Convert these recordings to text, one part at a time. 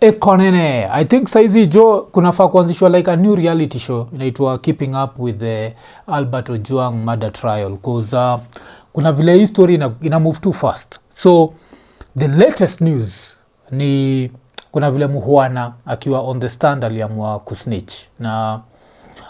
ELIUD. I think saizi jo kunafaa kuanzishwa like a new reality show inaitwa Keeping Up with the Albert Ojwang murder trial because kuna vile hii story ina move too fast. So the latest news ni kuna vile Mukhwana akiwa on the stand aliamua kusnitch na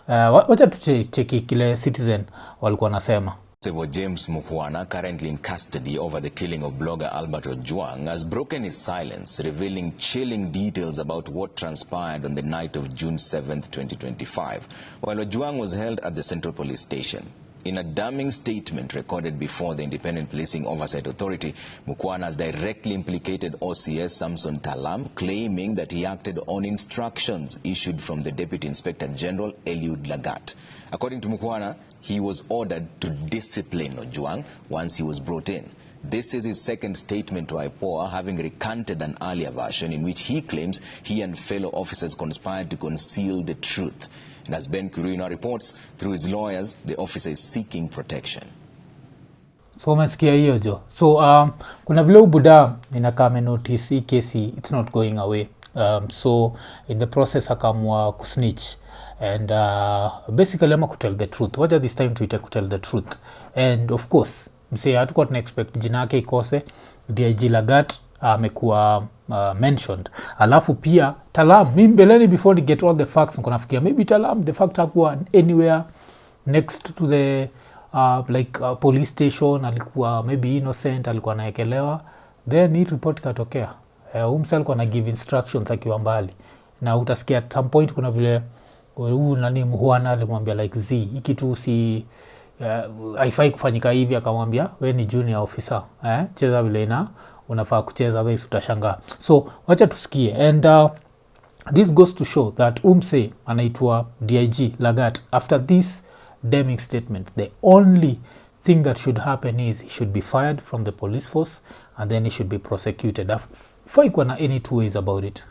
wacha tucheki kile Citizen walikuwa nasema. Constable James Mukhwana, currently in custody over the killing of blogger Albert Ojwang, has broken his silence, revealing chilling details about what transpired on the night of June 7th, 2025, while Ojwang was held at the Central Police Station. In a damning statement recorded before the Independent Policing Oversight Authority, Mukhwana has directly implicated OCS Samson Talam, claiming that he acted on instructions issued from the Deputy Inspector General ELIUD LAGAT. According to Mukhwana, he was ordered to discipline Ojwang once he was brought in. This is his second statement to IPOA, having recanted an earlier version in which he claims he and fellow officers conspired to conceal the truth. And as Ben Kurino reports, through his lawyers, the officer is seeking protection. So umesikia hiyo jo. So kuna vile ubuda inakame notice hii kesi it's not going away. So in the process akamwa kusnitch and basically ama kutell the truth. What are this time to tell the truth? And of course, msee hatukuwa tuna expect jina yake ikose. DIG Lagat amekuwa mentioned. Alafu pia Talam, mimi mbeleni before they get all the facts niko nafikiria maybe Talam the fact hakuwa anywhere next to the police station, alikuwa maybe innocent, alikuwa naekelewa, then hii report katokea. Umse alikuwa na give instructions akiwa mbali, na utasikia at some point kuna vile huu nani Mukhwana alimwambia like hiki tu si haifai kufanyika hivi, akamwambia we ni junior officer, cheza vile ina unafaa kucheza, wewe utashangaa. So wacha tusikie. And this goes to show that umse anaitwa DIG Lagat, after this damning statement, the only thing that should happen is he should be fired from the police force and then he should be prosecuted. Fai kuwa na any two ways about it.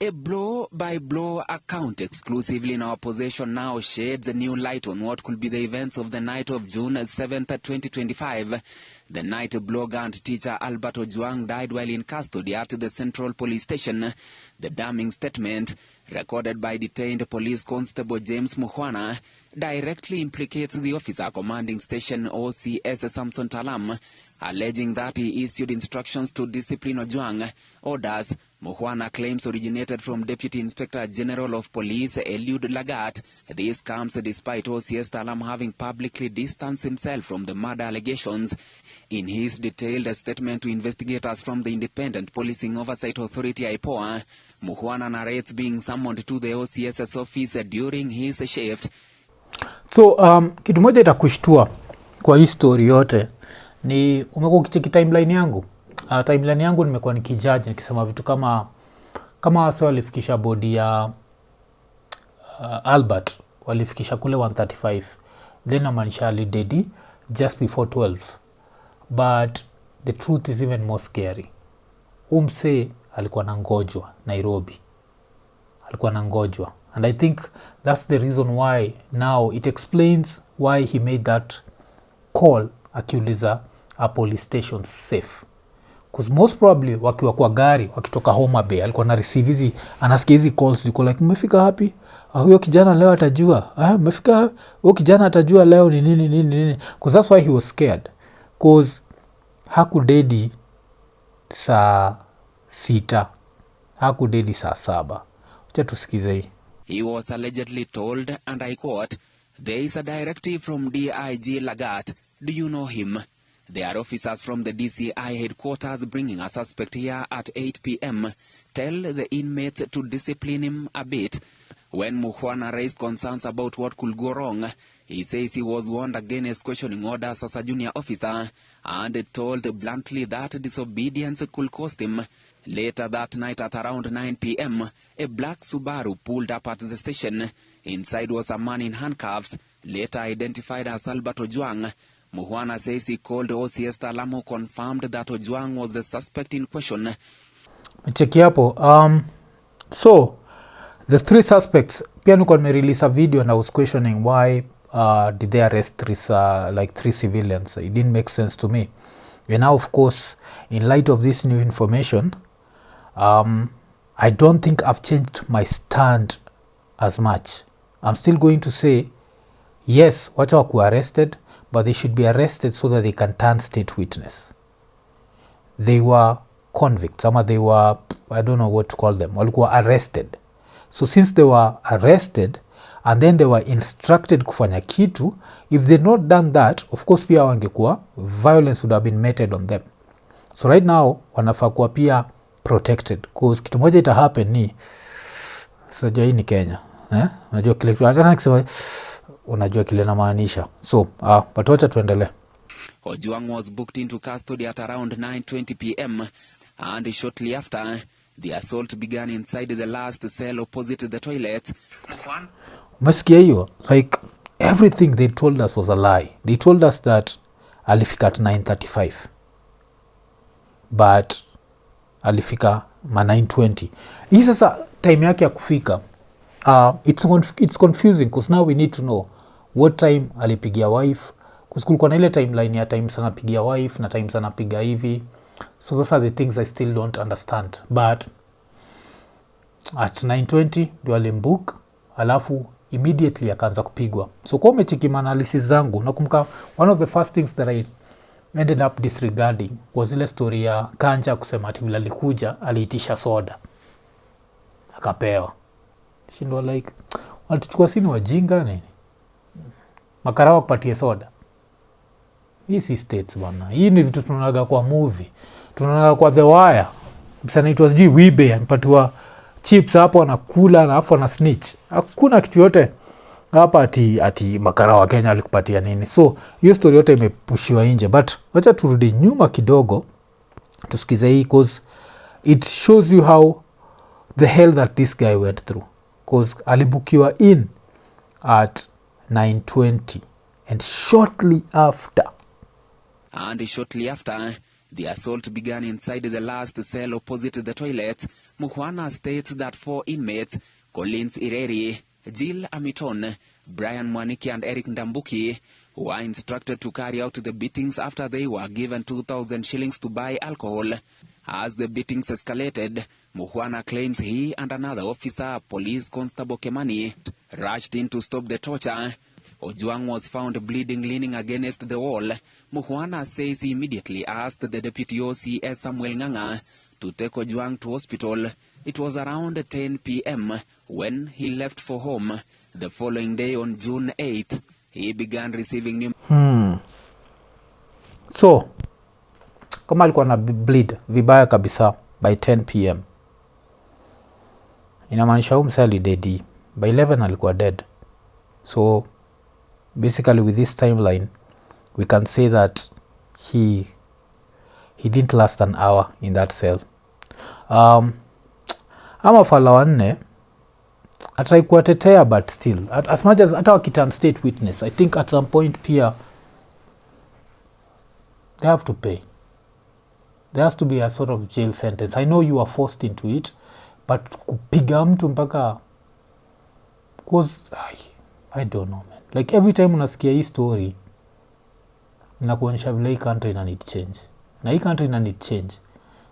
A blow-by-blow account exclusively in our possession now sheds a new light on what could be the events of the night of June 7th, 2025. The night blogger and teacher Albert Ojwang died while in custody at the Central Police Station. The damning statement, recorded by detained police constable James Mukhwana, directly implicates the officer commanding station OCS Samson Talam, alleging that he issued instructions to discipline Ojwang. Orders, Mukhwana claims, originated from Deputy Inspector General of Police ELIUD Lagat. This comes despite OCS Talam having publicly distanced himself from the murder allegations. In his detailed statement to investigators from the Independent Policing Oversight Authority IPOA, Mukhwana narrates being summoned to the OCS's office during his shift. So kitu moja itakushtua kwa hii story yote ni umekuwa ukicheki timeline yangu. Timeline yangu nimekuwa nikijudge nikisema vitu kama wase walifikisha body ya Albert walifikisha kule 135, then amaanisha alidedi just before 12. But the truth is even more scary. Umse alikuwa nangojwa Nairobi, alikuwa nangojwa, and I think that's the reason why now it explains why he made that call akiuliza a police station safe. Because most probably wakiwa kwa gari wakitoka Homa Bay alikuwa na receive hizi, anasikia hizi calls ziko like mmefika happy, huyo kijana leo atajua, mmefika, huyo kijana atajua leo ni nini. Because that's why he was scared, because hakudedi saa 6, hakudedi saa 7. Acha tusikize hii. He was allegedly told, and I quote, "There is a directive from DIG Lagat. Do you know him? There are officers from the DCI headquarters bringing a suspect here at 8 p.m. Tell the inmates to discipline him a bit." When Mukhwana raised concerns about what could go wrong, he says he was warned against questioning orders as a junior officer and told bluntly that disobedience could cost him. Later that night at around 9 p.m., a black Subaru pulled up at the station. Inside was a man in handcuffs, later identified as Albert Ojwang. Mukhwana says he called OCS Talam, who confirmed that Ojwang was the suspect in question. Cheki hapo. So, the 3 suspects, pia niko nimerelease a video and I was questioning why did they arrest 3 civilians. It didn't make sense to me. And now, of course, in light of this new information, I don't think I've changed my stand as much. I'm still going to say yes, wacha wakuwa arrested, but they should be arrested so that they can turn state witness. They were convicts, ama they were, I don't know what to call them, walikuwa arrested. So since they were arrested and then they were instructed kufanya kitu, if they'd not done that, of course pia wangekuwa, violence would have been meted on them. So right now wanafaa kuwa pia protected, cause kitu moja ita happen ni sijua hii ni Kenya, unajua kile hata nikisema unajua kile namaanisha. So but wacha tuendelee. Ojwang was booked into custody at around 9:20 p.m. and shortly after the assault began inside the last cell opposite the toilet. Umesikia hiyo? Like everything they told us was a lie. They told us that alifika at 9:35 but alifika ma 9:20. Hii sasa time yake ya kufika it's confusing because now we need to know what time alipigia wife, because kulikuwa na ile timeline ya time sana pigia wife na time sana piga hivi. So those are the things I still don't understand, but at 9:20 ndio alimbook, alafu immediately akaanza kupigwa. So kwa umecheki analysis zangu nakumbuka one of the first things that I ended up disregarding was ile story ya Kanja kusema ati vile alikuja aliitisha soda akapewa. Shindwa like walituchukua sini wajinga nini, makarawa kupatie soda. Hii si states bana, hii ni vitu tunaonaga kwa movie, tunaonaga kwa The Wire. Msana it was Wibe anapatiwa chips hapo anakula na afu ana snitch. Hakuna kitu yote hapa ati makarawa Kenya alikupatia nini. So hiyo story yote imepushiwa nje, but wacha turudi nyuma kidogo tusikize hii, cause it shows you how the hell that this guy went through, cause alibukiwa in at 9:20 and shortly after the assault began inside the last cell opposite the toilet. Mukhwana states that 4 inmates, Collins Ireri, Jill Amiton, Brian Mwaniki and Eric Ndambuki, were instructed to carry out the beatings after they were given 2,000 shillings to buy alcohol. As the beatings escalated, Mukhwana claims he and another officer, Police Constable Kimani, rushed in to stop the torture. Ojwang was found bleeding, leaning against the wall. Mukhwana says he immediately asked the Deputy OCS Samuel Nganga to take Ojwang to hospital. It was around 10 p.m. when he left for home. The following day, on June 8th, he began receiving new... So, kama alikuwa na bleed vibaya kabisa by 10 p.m. inamaanisha huyu msee alidedi by 11 alikuwa dead. So basically with this timeline we can say that he didn't last an hour in that cell. Ama fala wanne atrai kuwatetea, but still as much as hata wakiturn state witness, I think at some point pia they have to pay. There has to be a sort of jail sentence. I know you are forced into it, but kupiga mtu mpaka, cause I don't know man, like every time unasikia hii story inakuonyesha vile hii country ina need change, na hii country ina need change,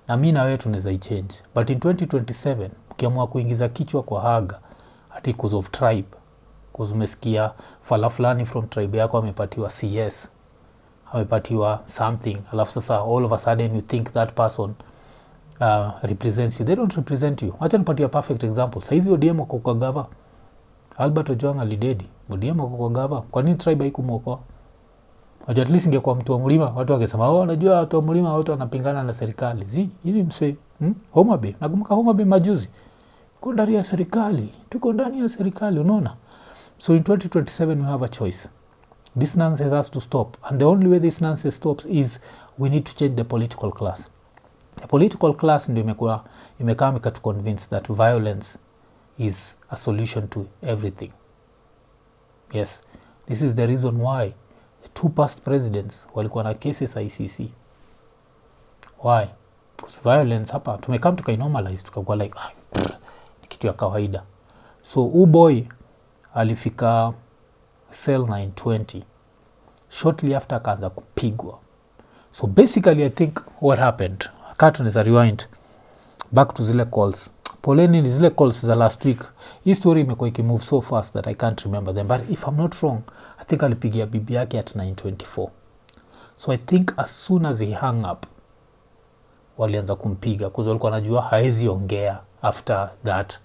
na mimi na wewe tunaweza i-change. But in 2027 ukiamua kuingiza kichwa kwa haga ati cause of tribe, cause umesikia fala fulani from tribe yako amepatiwa CS, amepatiwa something, alafu sasa all of a sudden you think that person represents you. They don't represent you. Acha nipatie perfect example. Saizi ODM wako kwa gava, Albert Ojwang alidedi, ODM wako kwa gava. Kwa nini tribe haikumwokoa? At least ingekuwa mtu wa mlima, watu wangesema wanajua watu wa mlima watu wanapingana na serikali. Hili mse Homa Bay, nakumbuka Homa Bay majuzi, tuko ndani ya serikali, unaona. So in 2027 we have a choice. This nonsense has to stop, and the only way this nonsense stops is we need to change the political class. The political class ndio imekaa to convince that violence is a solution to everything. Yes, this is the reason why the 2 past presidents walikuwa na cases ICC. Why? Because violence hapa tumekaa tukainormalize, tukakuwa like kitu ya kawaida. So boy alifika cell 920 shortly after akaanza kupigwa. So basically I think what happened, cut on is a rewind. back to zile calls. Poleni ni zile calls za last week. Hii story imekuwa ikimove so fast that I can't remember them. But if I'm not wrong, I think alipigia bibi yake at 9:24. So I think as soon as he hung up, walianza kumpiga because walikuwa wanajua haezi ongea after that.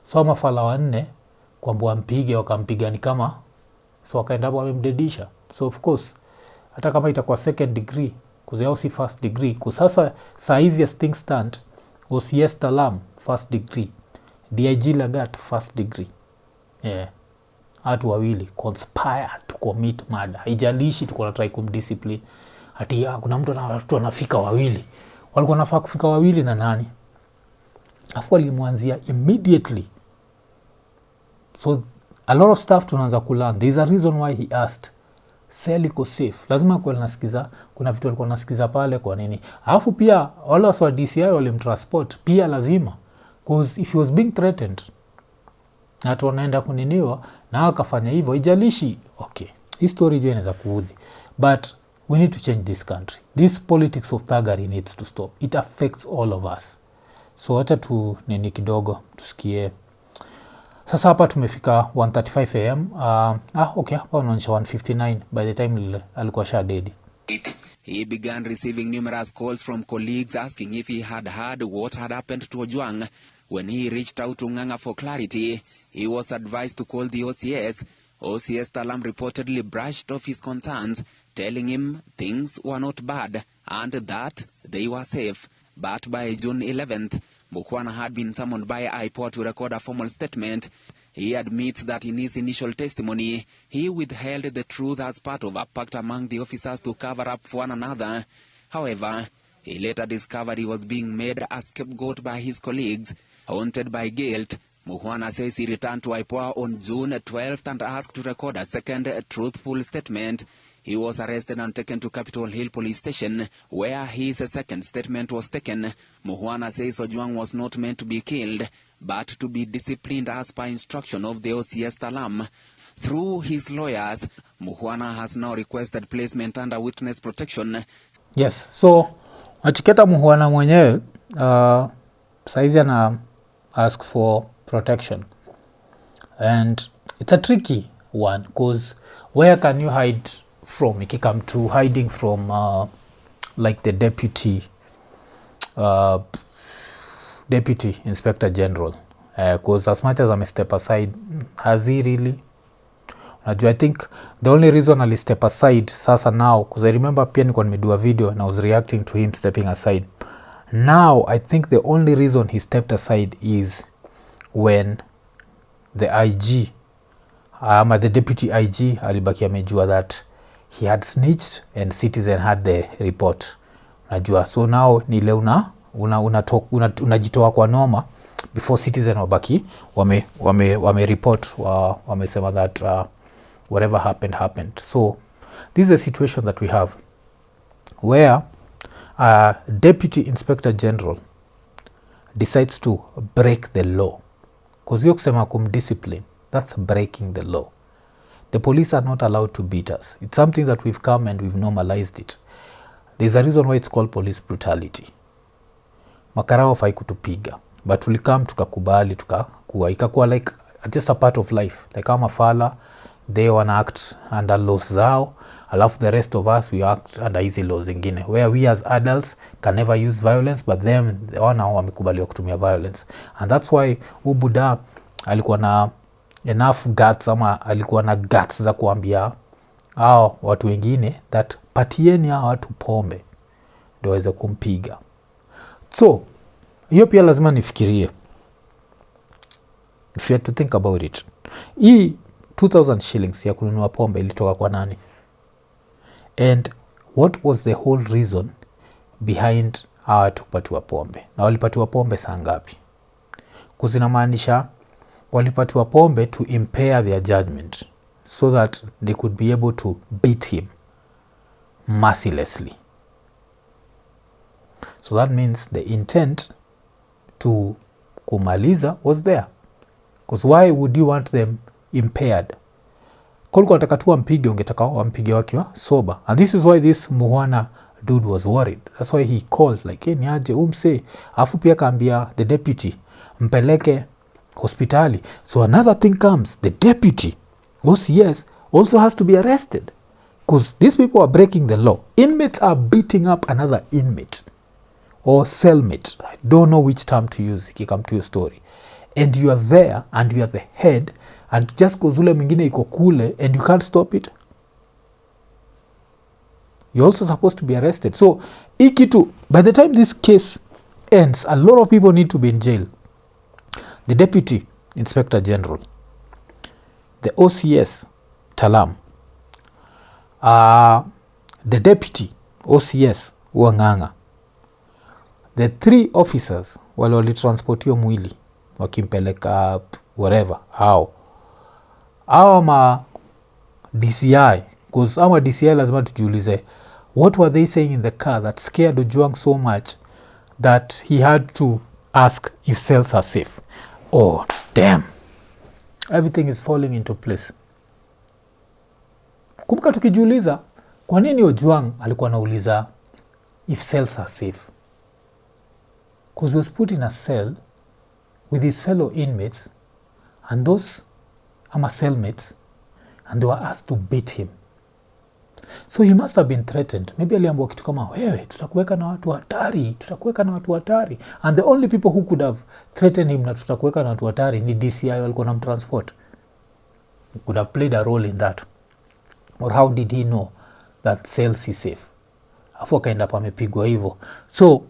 So mafala wanne kwamba wampige, wakampiga ni kama, so wakaenda hapo wamemdedisha. So of course hata kama itakuwa second degree because yao si first degree, because sasa saa hizi as things stand, OCS Talam first degree, DIG Lagat first degree. Watu wawili conspire to commit murder. Haijalishi tuko na try kumdiscipline. Ati kuna mtu anafika wawili. Walikuwa nafaa kufika wawili na nani? Afu alimwanzia immediately. So a lot of stuff tunaanza kulearn. There is a reason why he asked cell iko safe. Lazima kwa nasikiza, kuna vitu alikuwa nasikiza pale kwa nini. Alafu pia wale wa DCI walimtransport pia lazima, because if he was being threatened na tunaenda kuniniwa na akafanya hivyo, ijalishi okay. Hii story juu inaweza kuudhi, but we need to change this country. This politics of thuggery needs to stop. It affects all of us. So acha tu nini kidogo tusikie. Sasa hapa tumefika 1:35 am. Okay, hapa unaonyesha 1:59 by the time alikuwa dead. He began receiving numerous calls from colleagues asking if he had heard what had happened to Ojwang. When he reached out to Nganga for clarity, he was advised to call the OCS. OCS Talam reportedly brushed off his concerns, telling him things were not bad and that they were safe. But by June 11th, Mukhwana had been summoned by IPOA to record a formal statement. He admits that in his initial testimony, he withheld the truth as part of a pact among the officers to cover up for one another. However, he later discovered he was being made a scapegoat by his colleagues. Haunted by guilt, Mukhwana says he returned to IPOA on June 12th and asked to record a second truthful statement. He was arrested and taken to Capitol Hill Police Station, where his second statement was taken. Mukhwana says Ojwang was not meant to be killed, but to be disciplined as per instruction of the OCS Talam. Through his lawyers, Mukhwana has now requested placement under witness protection. Yes, so achiketa Mukhwana mwenyewe saizi ana ask for protection. And it's a tricky one, because where can you hide from? It come to hiding from like the deputy inspector general, because as much as I'm a step aside, has he really? I think the only reason I'll step aside sasa now, because I remember pia nilikuwa nimedua video and I was reacting to him stepping aside. Now I think the only reason he stepped aside is when the IG the deputy IG alibaki amejua that he had snitched and Citizen had the report. Najua, so now ni ile unajitoa kwa noma before Citizen wabaki wame report wamesema that whatever happened. So this is a situation that we have where deputy inspector general decides to break the law, because hiyo kusema kumdiscipline, that's breaking the law. The police are not allowed to beat us. It's something that we've come and we've normalized it. There's a reason why it's called police brutality. Makarao fai kutupiga, but tulikam tukakubali ikakuwa like just a part of life. Like kama fala, they wana act under laws zao, alafu the rest of us we act under easy laws zingine, where we as adults can never use violence, but them wana wamekubaliwa kutumia violence. And that's why Ubuda alikuwa na enough guts, ama alikuwa na guts za kuambia hao watu wengine that patieni hao watu pombe ndio waweze kumpiga. So hiyo pia lazima nifikirie, if you had to think about it. Hii 2,000 shillings ya kununua pombe ilitoka kwa nani? And what was the whole reason behind hawa watu kupatiwa pombe? Na walipatiwa pombe saa ngapi? Kuzinamaanisha walipatiwa pombe to impair their judgment so that they could be able to beat him mercilessly. So that means the intent to kumaliza was there. Because why would you want them impaired? Kulikuwa nataka tu wampige, ungetaka wampige wakiwa sober. And this is why this Mukhwana dude was worried. That's why he called like, hey, niaje umse. Afu pia kaambia the deputy mpeleke hospitali. So another thing comes, the deputy OCS also has to be arrested because these people are breaking the law. Inmates are beating up another inmate or cellmate. I don't know which term to use if you come to your story. And you are there and you are the head and just kozule mingine iko kule and you can't stop it. You're also supposed to be arrested. So, ikitu, by the time this case ends, a lot of people need to be in jail. The Deputy Inspector General, the OCS, Talam, the Deputy OCS, Wanganga, the 3 officers wale walitransportio mwili, wakimpeleka wherever, how ma DCI, because our DCI lazima tujiulize, what were they saying in the car that scared Ojwang so much that he had to ask if cells are safe? Oh, damn. Everything is falling into place. Kumbuka tukijiuliza, kwa nini Ojwang alikuwa anauliza if cells are safe? Because he was put in a cell with his fellow inmates and those cellmates, and they were asked to beat him. So he must have been threatened. Maybe aliambiwa kitu kama, wewe tutakuweka na watu hatari, and the only people who could have threatened him na tutakuweka na watu hatari ni DCI walikuwa na transport. He could have played a role in that. Or how did he know that cells is safe? Afu akaenda pa amepigwa hivyo. So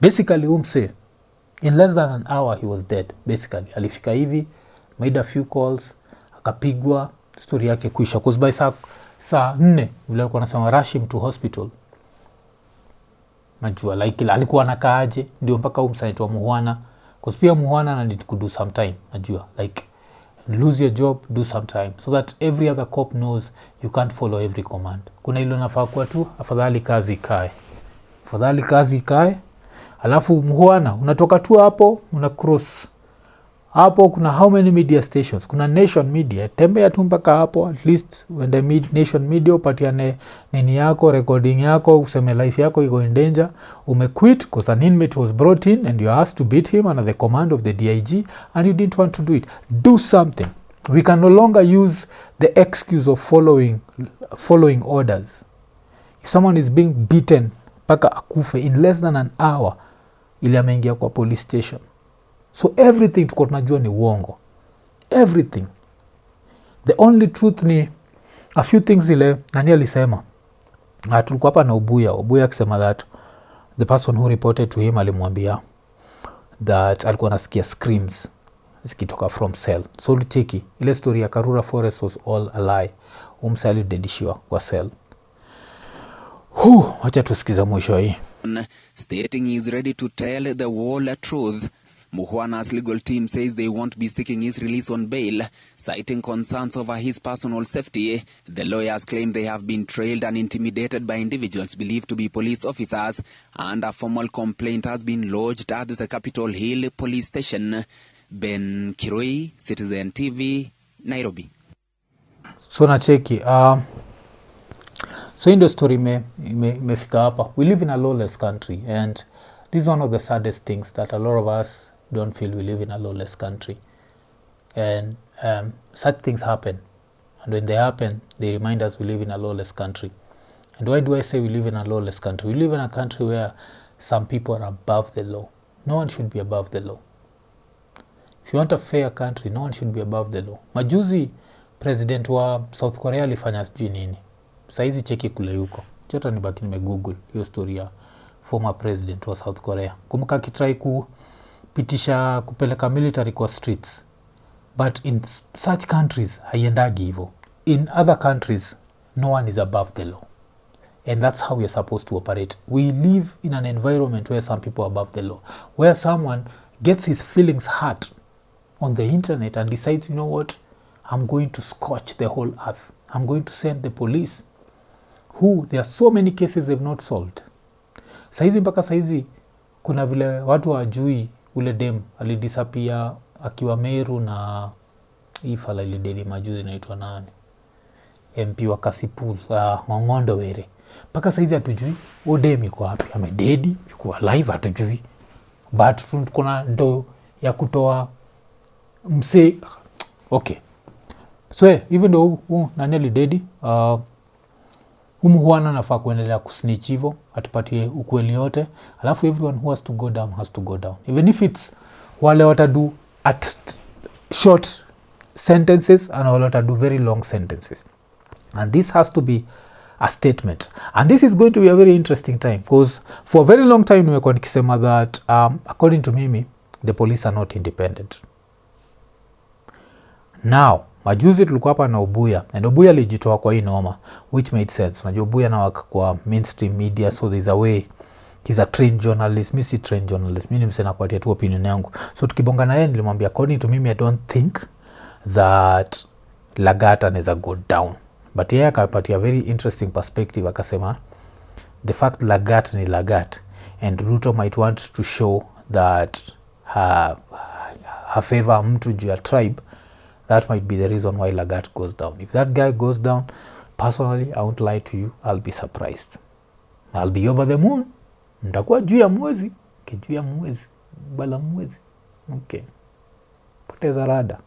basically umse, in less than an hour he was dead. Basically alifika hivi, made a few calls, akapigwa, story yake kuisha. Because by saa 4 vile alikuwa anasema rush him to hospital. Najua like alikuwa anakaaje ndio mpaka umsaitwa Mukhwana. Because pia Mukhwana na need to do some time. Najua like lose your job, do some time so that every other cop knows you can't follow every command. Kuna hilo nafaa kwa tu afadhali kazi ikae. Alafu Mukhwana unatoka tu hapo una cross hapo, kuna how many media stations? Kuna Nation Media, tembea tu mpaka hapo, at least when the Nation Media upatiane nini yako, recording yako, useme life yako iko in danger, umequit because an inmate was brought in and you asked to beat him under the command of the DIG and you didn't want to do it. Do something. We can no longer use the excuse of following orders. If someone is being beaten mpaka akufe in less than an hour, ili ameingia kwa police station. So everything tuko tunajua ni uongo. Everything. The only truth ni a few things ile nani alisema. Tulikuwa hapa na Obuya akisema that the person who reported to him alimwambia that alikuwa anasikia screams zikitoka from cell. So cheki ile story ya Karura Forest was all a lie. Umsali dedishiwa kwa cell. Wacha tusikiza mwisho hii. Stating he is ready to tell the world the truth. Mukhwana's legal team says they won't be seeking his release on bail, citing concerns over his personal safety. The lawyers claim they have been trailed and intimidated by individuals believed to be police officers, and a formal complaint has been lodged at the Capitol Hill police station. Ben Kirui, Citizen TV, Nairobi. So nacheki, so in the story imefika hapa. We live in a lawless country, and this is one of the saddest things, that a lot of us don't feel we live in a lawless country. And such things happen. And when they happen, they remind us we live in a lawless country. And why do I say we live in a lawless country? We live in a country where some people are above the law. No one should be above the law. If you want a fair country, no one should be above the law. Majuzi, president wa South Korea alifanya sijui nini. Saizi cheki kule yuko. Chota nibaki nimegoogle hiyo story ya former president wa South Korea. Kumbuka kitrai kupitisha kupeleka military kwa streets. But in such countries, haiendagi hivyo. In other countries, no one is above the law. And that's how we are supposed to operate. We live in an environment where some people are above the law. Where someone gets his feelings hurt on the internet and decides, you know what, I'm going to scorch the whole earth. I'm going to send the police. There are so many cases they've not solved. Saizi mpaka saizi kuna vile watu wajui ule dem alidisappear akiwa Meru na ifala ilideli majuzi naitwa nani, MP wa Kasipul, Ng'ong'ondo Were. mpaka saizi hatujui odem yuko wapi, amededi yuko alive hatujui, but kuna ndo ya kutoa mse. Okay, so even though nani alidedi, Mukhwana nafaa kuendelea kusnitch hivyo, atupatie ukweli yote, alafu everyone who has to go down has to go down, even if it's wale watadu at short sentences and wale watadu very long sentences. And this has to be a statement, and this is going to be a very interesting time, because for a very long time nimekuwa nikisema that according to mimi the police are not independent. Now majuzi tulikuwa hapa na Obuya, and Obuya alijitoa kwa hii noma, which made sense. Unajua Obuya na work kwa mainstream media, so there's a way he's a trained journalist. Mimi si trained journalist, mimi nimsema kwa tu opinion yangu. So tukibonga na yeye nilimwambia according to mimi I don't think that Lagat anaweza go down, but yeye akapatia very interesting perspective, akasema the fact Lagat ni Lagat, and Ruto might want to show that her favor mtu juu ya tribe. That might be the reason why Lagat goes down. If that guy goes down, personally, I won't lie to you, I'll be surprised. I'll be over the moon. Nitakuwa juu ya mwezi. Juu ya mwezi. Bala mwezi. Okay. Poteza rada.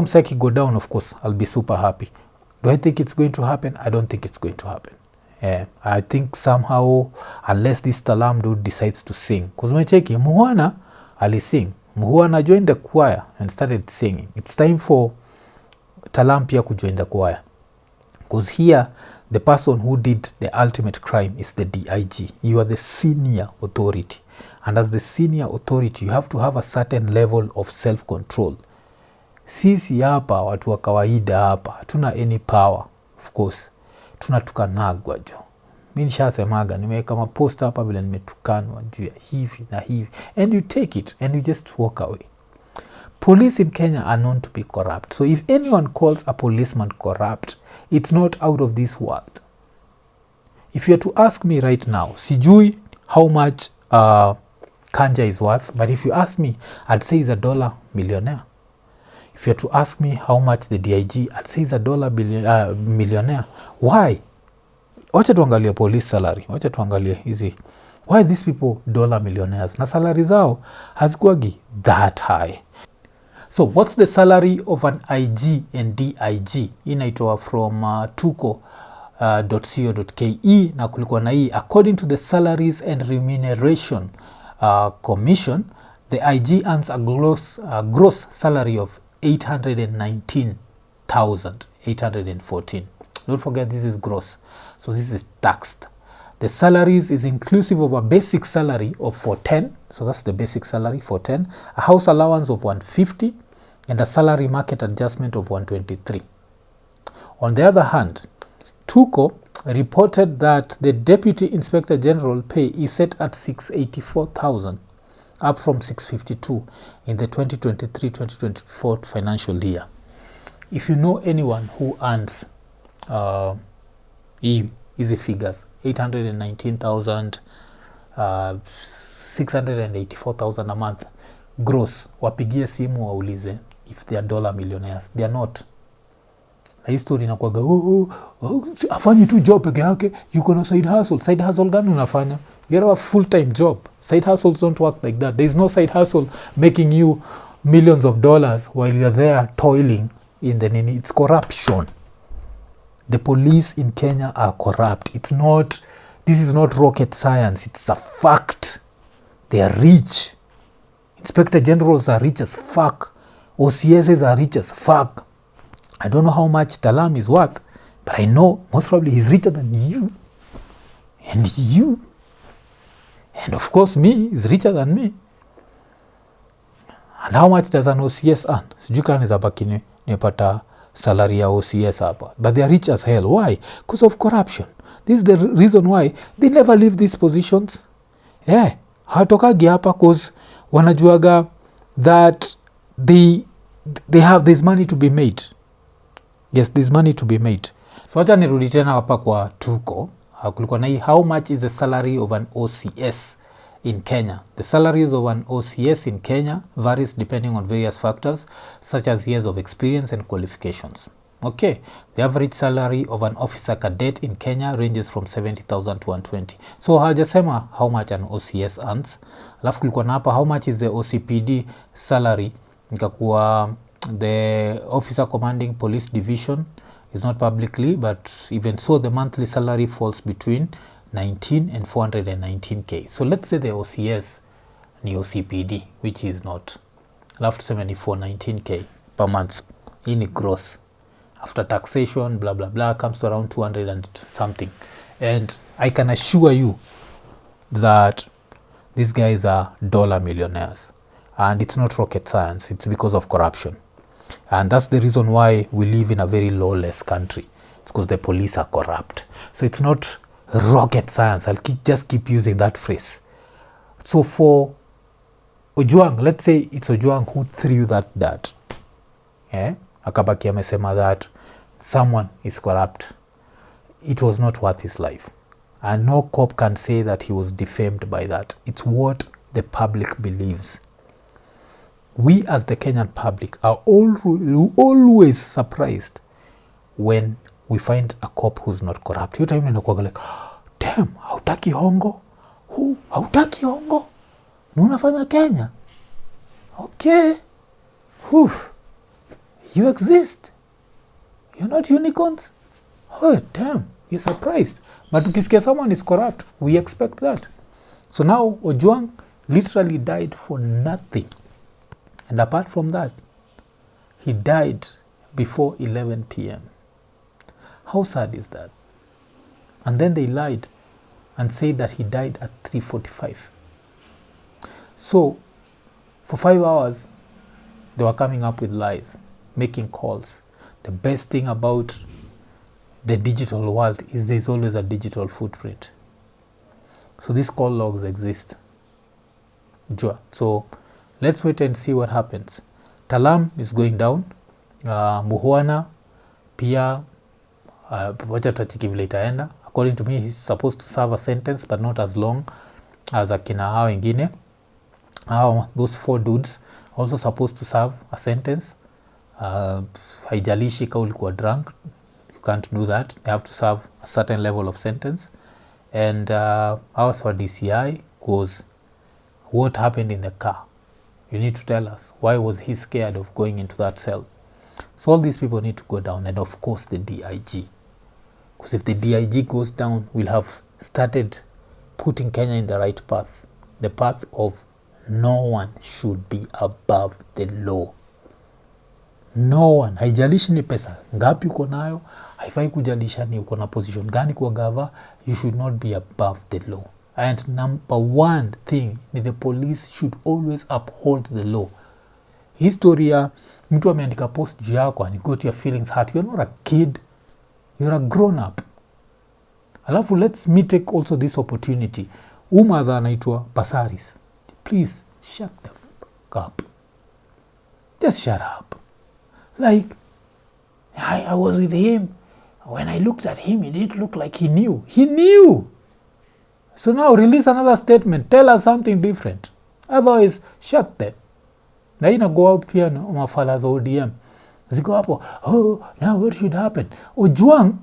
Msaki go down, of course, I'll be super happy. Do I think it's going to happen? I don't think it's going to happen. I think somehow, unless this Talam dude decides to sing. Because when cheki, Mukhwana alising. Mukhwana joined the choir and started singing. It's time for Talam pia to join the choir. Because here, the person who did the ultimate crime is the DIG. You are the senior authority. And as the senior authority, you have to have a certain level of self-control. Sisi hapa, watu wa kawaida hapa, hatuna any power, of course. Tunatukanagwa jo. Mimi nishasemaga, nimeweka mapost hapa vile nimetukanwa juu ya hivi na hivi. And you take it and you just walk away. Police in Kenya are known to be corrupt. So if anyone calls a policeman corrupt, it's not out of this world. If you are to ask me right now, sijui how much Kanja is worth, but if you ask me, I'd say he's a $1 millionaire. If you are to ask me how much the DIG, I'd say he's a $1 millionaire. Why? Wacha tuangalie police salary. Wacha tuangalie hizi. Why these people $1 millionaires? Na salary zao hazikuwagi that high. So what's the salary of an IG and DIG? Inaitoa from tuko.co.ke na kulikuwa na hii. According to the Salaries and Remuneration Commission, the IG earns a gross salary of 819,814. Don't forget this is gross. So this is taxed. The salaries is inclusive of a basic salary of 410. So that's the basic salary, 410. A house allowance of 150 and a salary market adjustment of 123. On the other hand, Tuko reported that the Deputy Inspector General pay is set at 684,000, up from 652 in the 2023-2024 financial year. If you know anyone who earns easy figures, 819,000, 684,000 a month gross, wapigie simu waulize if they are $1 millionaires. They are not. Na history inakuwaga afanyi tu job peke yake, yuko na side hustle. Side hustle gani unafanya? You have a full-time job. Side hustles don't work like that. There is no side hustle making you millions of dollars while you are there toiling in the nini. It's corruption. The police in Kenya are corrupt. This is not rocket science. It's a fact. They are rich. Inspector generals are rich as fuck. OCSs are rich as fuck. I don't know how much Talam is worth, but I know most probably he's richer than you. And you. And of course me is richer than me. And how much does an OCS earn? Sijui kama niza baki nimepata salary ya OCS hapa. But they are rich as hell. Why? Because of corruption. This is the reason why they never leave these positions. Yeah. Hatokagi hapa because wanajuaga that they have this money to be made. Yes, there's money to be made. So wacha nirudi tena hapa kwa Tuko. Kulikuwa na hii, how much is the salary of an OCS in Kenya? The salaries of an OCS in Kenya varies depending on various factors such as years of experience and qualifications. Okay, the average salary of an officer cadet in Kenya ranges from 70,000 to 120. So hajasema how much an OCS earns. Alafu kulikuwa na hapa how much is the OCPD salary. Nikakuwa the officer commanding police division is not publicly, but even so the monthly salary falls between 19 and 419k. So let's say the OCS ni OCPD, which is not. Alafu tuseme ni 419k per month. Hii ni gross. After taxation, blah, blah, blah, comes to around 200 and something. And I can assure you that these guys are dollar millionaires. And it's not rocket science. It's because of corruption. And that's the reason why we live in a very lawless country. It's because the police are corrupt. So it's not rocket science. I'll just keep using that phrase. So for Ojwang, let's say it's Ojwang who threw that dart. Yeah? Akabaki amesema that someone is corrupt. It was not worth his life. And no cop can say that he was defamed by that. It's what the public believes. We as the Kenyan public are always surprised when we find a cop who's not corrupt. Hiyo time ninakuwa like, damn, hautaki hongo? Hautaki hongo? Na unafanya Kenya? Okay. You exist. You're not unicorns. Oh, damn. You're surprised. But ukisikia someone is corrupt, we expect that. So now, Ojwang literally died for nothing. And apart from that, he died before 11 p.m. How sad is that? And then they lied and said that he died at 3:45. So, for 5 hours, they were coming up with lies, making calls. The best thing about the digital world is there's always a digital footprint. So these call logs exist. So let's wait and see what happens. Talam is going down. Mukhwana pia wacha tutachiki vile itaenda. According to me, he's supposed to serve a sentence, but not as long as akina hao wengine. Those 4 dudes also supposed to serve a sentence. Haijalishi ka ulikuwa drunk, you can't do that. They have to serve a certain level of sentence. And ours for DCI, because what happened in the car? You need to tell us. Why was he scared of going into that cell? So all these people need to go down. And of course the DIG. Because if the DIG goes down, we'll have started putting Kenya in the right path. The path of no one should be above the law. No one. Haijalishi ni pesa ngapi uko nayo, haifai kujalisha ni uko na position gani kwa gava, you should not be above the law. And number one thing ni the police should always uphold the law. Historia, mtu ameandika post juu yako and you got your feelings hurt. You're not a kid. You're a grown up. Alafu let's me take also this opportunity. Umadha anaitwa Pasaris. Please shut the fuck up. Just shut up. Like, I was with him. When I looked at him, it didn't look like he knew. He knew. So now release another statement. Tell us something different. Otherwise, shut them. Na ina go out pia na mafala za ODM. Ziko hapo, now what should happen? Ojwang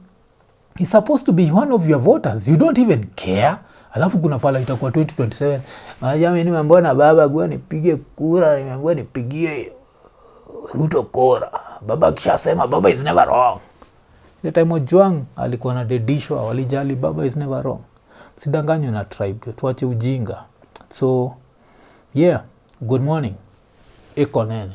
is supposed to be one of your voters. You don't even care. Alafu kuna fala itakuwa 2027. Majami nimeambiwa na baba kwa nipige kura, nimeambiwa nipigie Ruto kura. Baba kishasema baba is never wrong. The time Ojwang alikuwa na dedishwa, walijali baba is never wrong. Sidanganywe na tribe, tuache ujinga. So, yeah, good morning. Iko Nini.